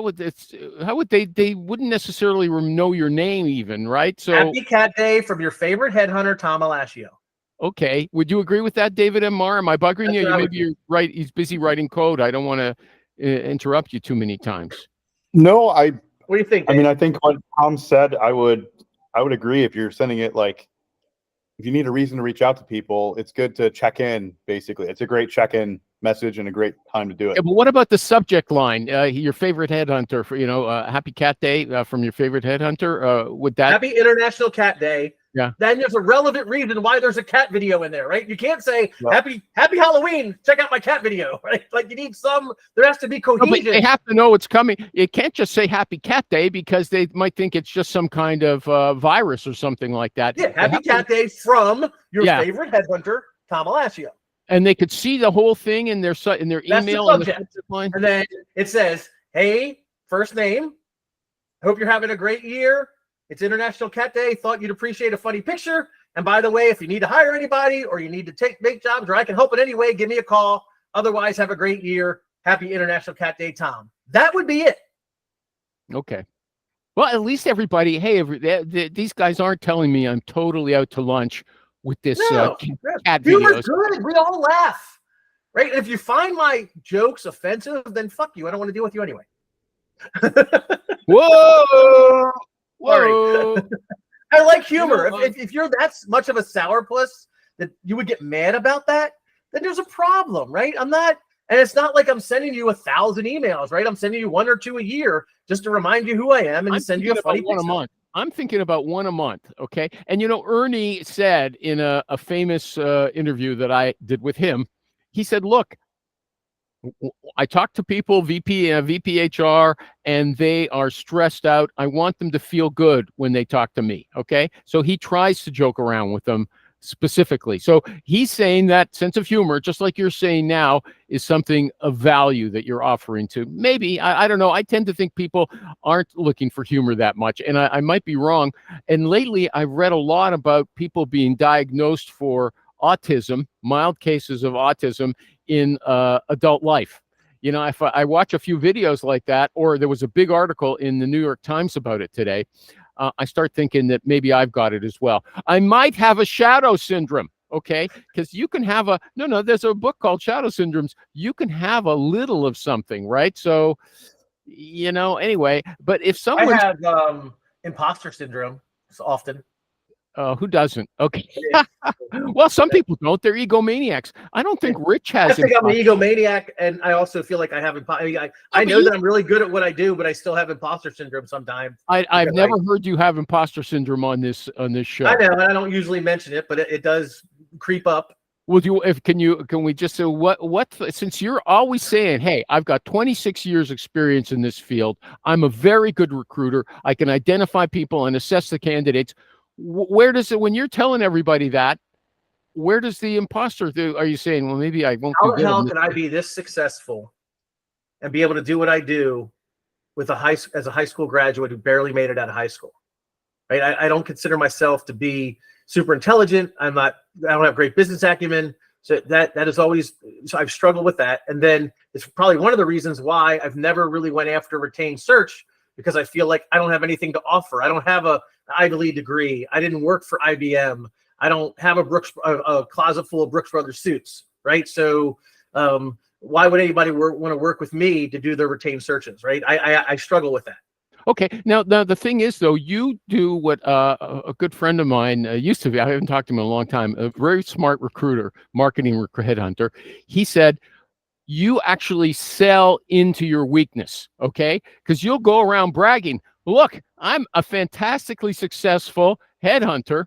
How would they wouldn't necessarily know your name even, right? So Happy Cat Day from your favorite headhunter, Tom Lassio. Okay. Would you agree with that, David M. Marr? Am I bugging you? Maybe you're right. He's busy writing code. I don't want to interrupt you too many times. No, What do you think, Dave? I mean, I think what Tom said, I would agree. If you're sending it, like, if you need a reason to reach out to people, it's good to check in, basically. It's a great check-in message and a great time to do it. Yeah, but what about the subject line? Your favorite headhunter, for Happy Cat Day from your favorite headhunter. Would that Happy International Cat Day? Yeah. Then there's a relevant reason why there's a cat video in there, right? You can't say Happy Halloween. Check out my cat video, right? Like you need there has to be cohesion. No, but they have to know it's coming. You can't just say Happy Cat Day because they might think it's just some kind of virus or something like that. Yeah, Happy Cat Day from your favorite headhunter, Tom Lassio. And they could see the whole thing in their email. And then it says, "Hey, first name. Hope you're having a great year. It's International Cat Day. Thought you'd appreciate a funny picture. And by the way, if you need to hire anybody or you need to make jobs or I can help in any way, give me a call. Otherwise, have a great year. Happy International Cat Day, Tom." That would be it. Okay. Well, at least everybody, hey, these guys aren't telling me I'm totally out to lunch with this cat Humor's videos. good. We all laugh, right? And if you find my jokes offensive, then fuck you. I don't want to deal with you anyway. Whoa! Whoa! I like humor. If you're that much of a sourpuss that you would get mad about that, then there's a problem, right? I'm not, and it's not like I'm sending you 1,000 emails, right? I'm sending you 1 or 2 a year just to remind you who I am and to send you a funny one a month. I'm thinking about 1 a month, okay? And Ernie said in a famous interview that I did with him, he said, "Look, I talk to people, VP HR, and they are stressed out. I want them to feel good when they talk to me, okay?" So he tries to joke around with them specifically. So he's saying that sense of humor, just like you're saying now, is something of value that you're offering to. Maybe, I don't know. I tend to think people aren't looking for humor that much, and I might be wrong. And lately, I've read a lot about people being diagnosed for mild cases of autism in adult life. If I watch a few videos like that, or there was a big article in the New York Times about it today, I start thinking that maybe I've got it as well. I might have a shadow syndrome, okay? Because you can have there's a book called Shadow Syndromes. You can have a little of something, right? So, anyway, but if someone... I have imposter syndrome often. Who doesn't? Okay. Well, some people don't. They're egomaniacs. I don't think Rich has. I think I'm an egomaniac, and I also feel like I have I know that I'm really good at what I do, but I still have imposter syndrome sometimes. I've never heard you have imposter syndrome on this show. I know, and I don't usually mention it, but it does creep up. Would you? Can we just say what? Since you're always saying, "Hey, I've got 26 years experience in this field. I'm a very good recruiter. I can identify people and assess the candidates." Where does it, when you're telling everybody that, where does the imposter do? Are you saying, well, maybe I won't? How the hell can I be this successful and be able to do what I do with as a high school graduate who barely made it out of high school? Right? I don't consider myself to be super intelligent. I don't have great business acumen. So that is always, so I've struggled with that. And then it's probably one of the reasons why I've never really went after retained search, because I feel like I don't have anything to offer. I don't have a Ivy League degree. I didn't work for IBM. I don't have a closet full of Brooks Brothers suits, right? So why would anybody want to work with me to do their retained searches, right? I struggle with that. Okay. Now the thing is, though, you do what a good friend of mine used to be. I haven't talked to him in a long time. A very smart recruiter, marketing headhunter. He said, you actually sell into your weakness, okay? Because you'll go around bragging, look, I'm a fantastically successful headhunter,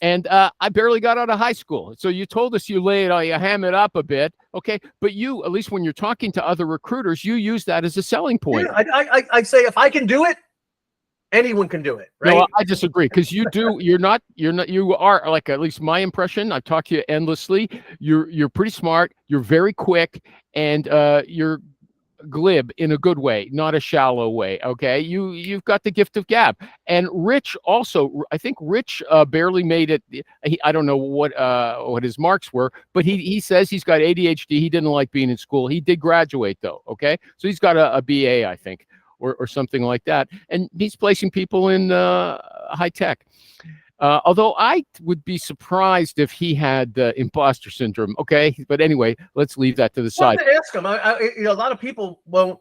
and I barely got out of high school. So you told us you ham it up a bit, okay? But you, at least when you're talking to other recruiters, you use that as a selling point. Yeah, I say if I can do it, anyone can do it, right? No, I disagree, because you are, like, at least my impression, I've talked to you endlessly. You're pretty smart, you're very quick, and you're glib in a good way, not a shallow way. Okay, you've got the gift of gab. And Rich also, I think Rich barely made it. I don't know what his marks were, but he says he's got ADHD. He didn't like being in school. He did graduate though. Okay, so he's got a BA, I think, or something like that, and he's placing people in high tech. Although I would be surprised if he had imposter syndrome. Okay, but anyway, let's leave that to the side. Ask him. A lot of people won't.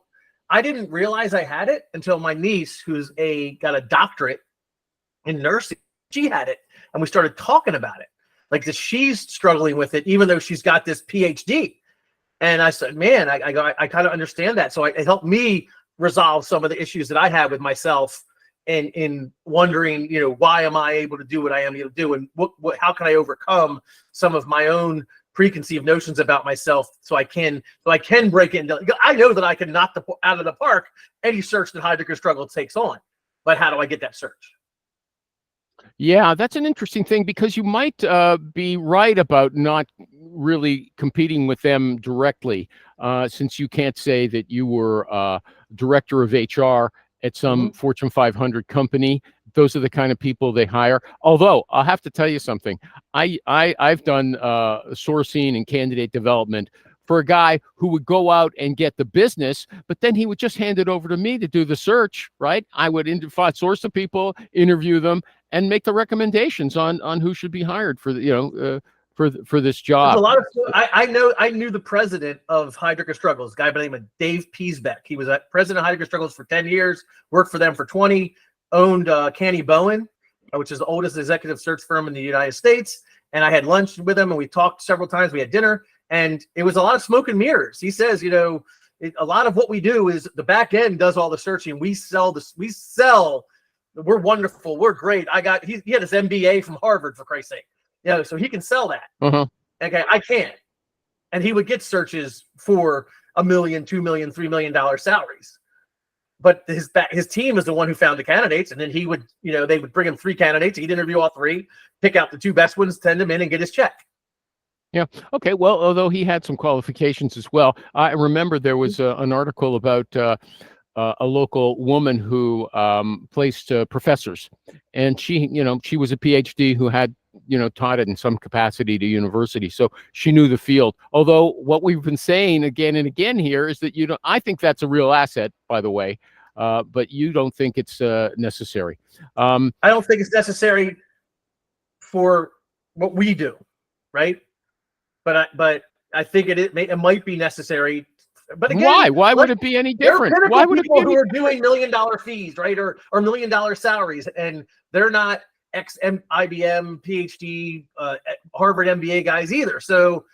I didn't realize I had it until my niece, who's got a doctorate in nursing, she had it, and we started talking about it. Like that, she's struggling with it, even though she's got this PhD. And I said, man, I kind of understand that. So it helped me resolve some of the issues that I had with myself. And in wondering, why am I able to do what I am able to do, and how can I overcome some of my own preconceived notions about myself, so I can break into. I know that I can knock out of the park any search that Heidrick or Struggle takes on, but how do I get that search? Yeah, that's an interesting thing, because you might be right about not really competing with them directly, since you can't say that you were director of HR at some Fortune 500 company. Those are the kind of people they hire. Although I'll have to tell you something. I've done sourcing and candidate development for a guy who would go out and get the business, but then he would just hand it over to me to do the search, right? I would source the people, interview them, and make the recommendations on who should be hired for for this job. There's a lot of I knew the president of Heidrick & Struggles, a guy by the name of Dave Piesbeck. He was president of Heidrick & Struggles for 10 years, worked for them for 20, owned Canny Bowen, which is the oldest executive search firm in the United States. And I had lunch with him, and we talked several times. We had dinner, and it was a lot of smoke and mirrors. He says, a lot of what we do is the back end does all the searching. We sell this. We sell. We're wonderful. We're great. He had his MBA from Harvard, for Christ's sake. So he can sell that. Okay, I can't. And he would get searches for $1 million, $2 million, $3 million salaries. But his team is the one who found the candidates, and then he would, they would bring him 3 candidates. He'd interview all 3, pick out the 2 best ones, send them in, and get his check. Yeah. Okay. Well, although he had some qualifications as well, I remember there was an article about a local woman who placed professors, and she was a PhD who had taught it in some capacity to university, so she knew the field. Although what we've been saying again and again here is that I think that's a real asset, by the way, but you don't think it's necessary. I don't think it's necessary for what we do, right? But I think it might be necessary. But again, why would it be any different? Why would people who are doing $1 million fees, right, or $1 million salaries, and they're not IBM, PhD, Harvard MBA guys either. So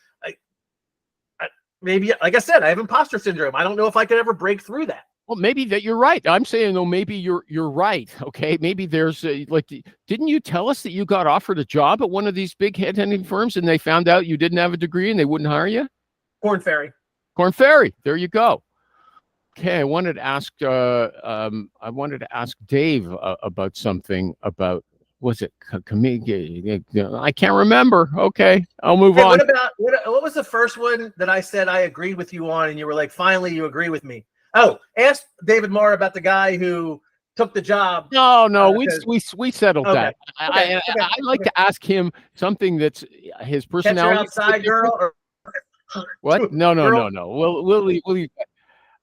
maybe, like I said, I have imposter syndrome. I don't know if I could ever break through that. Well, maybe that you're right. I'm saying, though, maybe you're right. Okay, maybe there's didn't you tell us that you got offered a job at one of these big headhunting firms, and they found out you didn't have a degree and they wouldn't hire you? Korn Ferry. There you go. Okay, I wanted to ask Dave about something about. Was it I can't remember. Okay, I'll move on. What was the first one that I said I agreed with you on, and you were like, finally, you agree with me? Oh, ask David Marr about the guy who took the job. No, we settled that. I like to ask him something that's his personality. Outside girl. Or what? No. We'll leave that.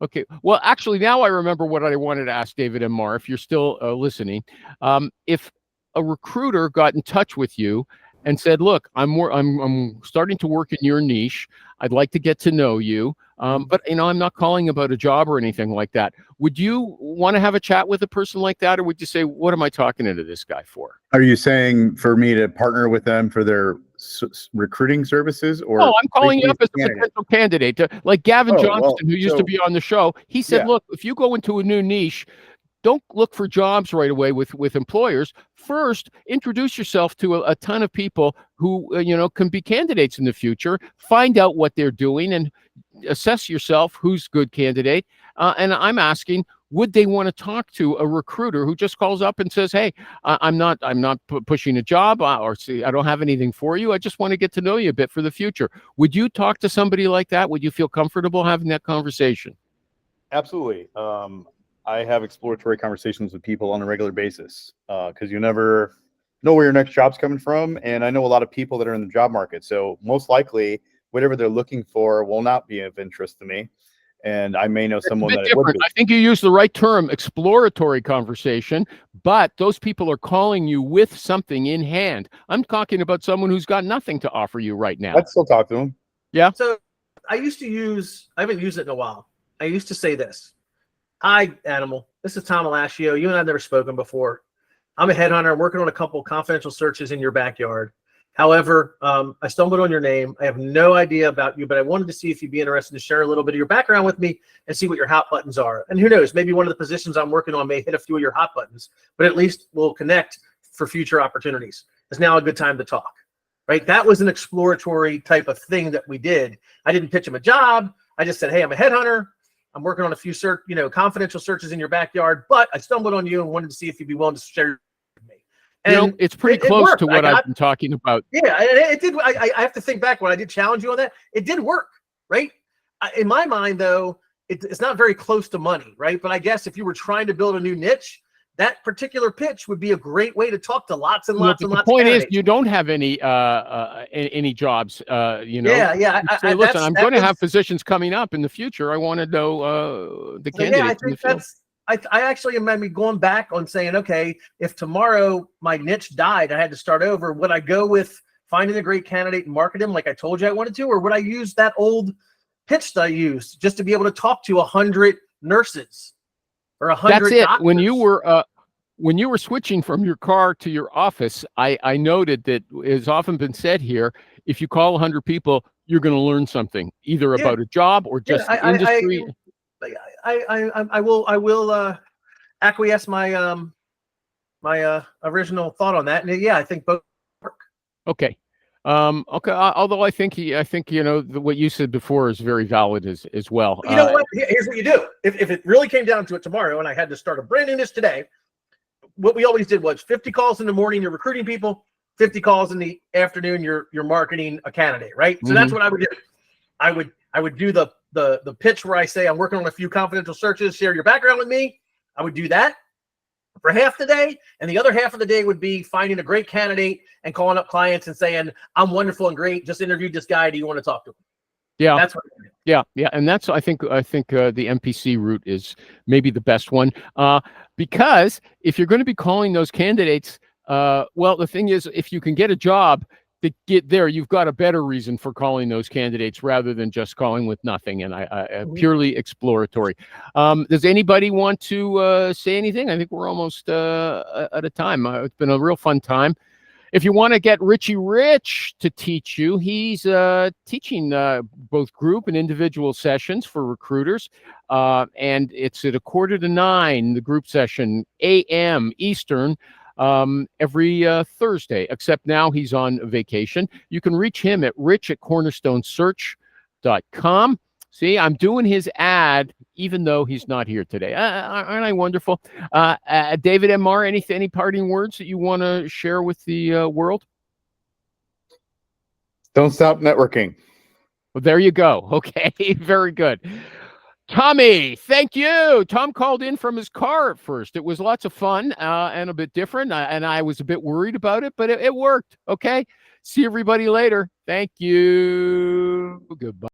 Okay. Well, actually, now I remember what I wanted to ask David M. Marr. If you're still listening, if a recruiter got in touch with you and said, "Look, I'm starting to work in your niche. I'd like to get to know you, but I'm not calling about a job or anything like that." Would you want to have a chat with a person like that, or would you say, "What am I talking to this guy for?" Are you saying for me to partner with them for their recruiting services, or? No, I'm calling you up as a candidate? potential candidate. Like Gavin Oh, Johnston, well, who used to so- be on the show, he said, Yeah. "Look, if you go into a new niche, don't look for jobs right away with employers. First, introduce yourself to a ton of people who can be candidates in the future. Find out what they're doing and assess yourself who's good candidate." And I'm asking, would they want to talk to a recruiter who just calls up and says, "Hey, I'm not pushing a job, or see, I don't have anything for you. I just want to get to know you a bit for the future." Would you talk to somebody like that? Would you feel comfortable having that conversation? Absolutely. I have exploratory conversations with people on a regular basis because you never know where your next job's coming from. And I know a lot of people that are in the job market. So most likely, whatever they're looking for will not be of interest to me. And I may know someone that it would be. I think you used the right term, exploratory conversation, but those people are calling you with something in hand. I'm talking about someone who's got nothing to offer you right now. I'd still talk to them. Yeah. So I haven't used it in a while. I used to say this. "Hi, Animal. This is Tom Alashio. You and I have never spoken before. I'm a headhunter. I'm working on a couple confidential searches in your backyard. However, I stumbled on your name. I have no idea about you, but I wanted to see if you'd be interested to share a little bit of your background with me and see what your hot buttons are. And who knows, maybe one of the positions I'm working on may hit a few of your hot buttons, but at least we'll connect for future opportunities. Is now a good time to talk?" Right? That was an exploratory type of thing that we did. I didn't pitch him a job. I just said, "Hey, I'm a headhunter. I'm working on a few confidential searches in your backyard, but I stumbled on you and wanted to see if you'd be willing to share with me." And it's pretty close worked. to what I've been talking about. Yeah, it did. I have to think back when I did challenge you on that. It did work, right? In my mind, though, it's not very close to money, right? But I guess if you were trying to build a new niche, that particular pitch would be a great way to talk to lots and lots and lots. The point of is, you don't have any jobs. Yeah. Say, listen, I'm going to have positions coming up in the future. I want to know the candidates. Yeah, I think that's. I actually am going back on saying, okay, if tomorrow my niche died, I had to start over. Would I go with finding a great candidate and market him like I told you I wanted to, or would I use that old pitch that I used just to be able to talk to 100 nurses or 100? That's it. Doctors? When you were switching from your car to your office, I noted that it's often been said here, if you call 100 people, you're going to learn something, either about a job or just the industry. I will acquiesce my my original thought on that, and yeah, I think both work. Okay. Although I think what you said before is very valid as well. You know what? Here's what you do. If it really came down to it tomorrow, and I had to start a brand new niche today, what we always did was 50 calls in the morning, you're recruiting people. 50 calls in the afternoon, you're marketing a candidate, right? So that's what I would do. I would do the pitch where I say I'm working on a few confidential searches, share your background with me. I would do that for half the day, and the other half of the day would be finding a great candidate and calling up clients and saying, "I'm wonderful and great. Just interviewed this guy. Do you want to talk to him?" Yeah, that's what. Yeah, and that's I think the MPC route is maybe the best one because if you're going to be calling those candidates, well, the thing is, if you can get a job to get there, you've got a better reason for calling those candidates rather than just calling with nothing and purely exploratory. Does anybody want to say anything? I think we're almost at a time. It's been a real fun time. If you want to get Richie Rich to teach you, he's teaching both group and individual sessions for recruiters. And it's at 8:45, the group session, a.m. Eastern, every Thursday, except now he's on vacation. You can reach him at rich@cornerstonesearch.com. See, I'm doing his ad, even though he's not here today. Aren't I wonderful? David M.R., any parting words that you want to share with the world? Don't stop networking. Well, there you go. Okay, very good. Tommy, thank you. Tom called in from his car at first. It was lots of fun and a bit different, and I was a bit worried about it, but it worked. Okay, see everybody later. Thank you. Goodbye.